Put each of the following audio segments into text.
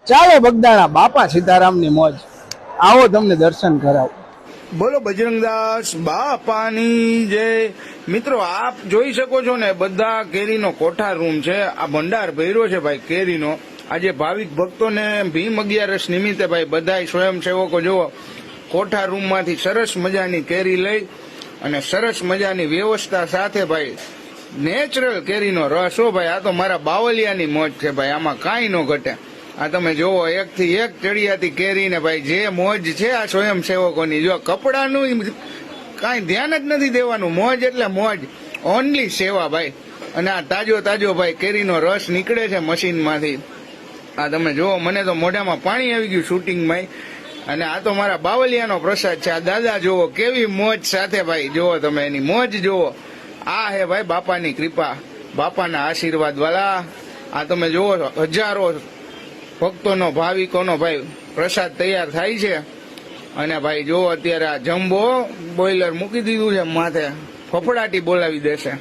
ચાલો બગદાણા બાપા સીતારામની મોજ, આવો તમને દર્શન કરાવો। બોલો બજરંગદાસ બાપાની જય। મિત્રો આપ જોઈ શકો છો ને બધા કેરીનો કોઠાર રૂમ છે। આ ભંડાર ભર્યો છે ભાઈ કેરીનો। આજે ભાવિક ભક્તોને ભીમ 11 નિમિત્તે ભાઈ બધા સ્વયંસેવકો જો કોઠાર રૂમમાંથી સરસ મજાની કેરી લઈ અને સરસ મજાની વ્યવસ્થા સાથે ભાઈ નેચરલ કેરીનો રસ હો ભાઈ। આ તો મારા બાવલિયાની મોજ છે ભાઈ, આમાં કાંઈ ન ઘટે। આ તમે જોવો એક થી એક ચડિયાતી કેરી ને ભાઈ જે મોજ છે આ સ્વયંસેવકોની, જો કપડાનું કાંઈ ધ્યાન જ નથી દેવાનું, મોજ એટલે મોજ, ઓનલી સેવા ભાઈ। અને આ તાજો તાજો ભાઈ કેરીનો રસ નીકળે છે મશીનમાંથી। આ તમે જોવો, મને તો મોઢામાં પાણી આવી ગયું શૂટિંગમાં। અને આ તો મારા બાવલિયાનો પ્રસાદ છે। આ દાદા જોવો કેવી મોજ સાથે ભાઈ, જોવો તમે એની મોજ જોવો। આ હે ભાઈ બાપાની કૃપા, બાપાના આશીર્વાદ વાળા। આ તમે જોવો હજારો ભક્તોનો ભાવિકોનો ભાઈ પ્રસાદ તૈયાર થાય છે। અને ભાઈ જોવો અત્યારે આ જમ્બો બોઇલર મૂકી દીધું છે માથે, ફફડાટી બોલાવી દેશે।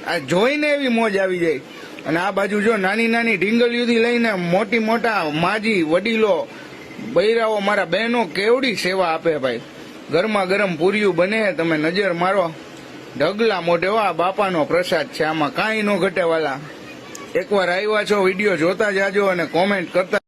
આ જોઈને એવી મોજ આવી જાય। અને આ બાજુ જો નાની નાની ઢીંગલીઓથી લઈને મોટી મોટા માજી વડીલો બૈરાઓ મારા બહેનો કેવડી સેવા આપે ભાઈ। ગરમા ગરમ પૂરીયું બને, તમે નજર મારો ઢગલા મોઢે, આ બાપાનો પ્રસાદ છે, આમાં કાંઈ ન ઘટે વાલા। એકવાર આવ્યા છો વિડીયો જોતા જાજો અને કોમેન્ટ કરતા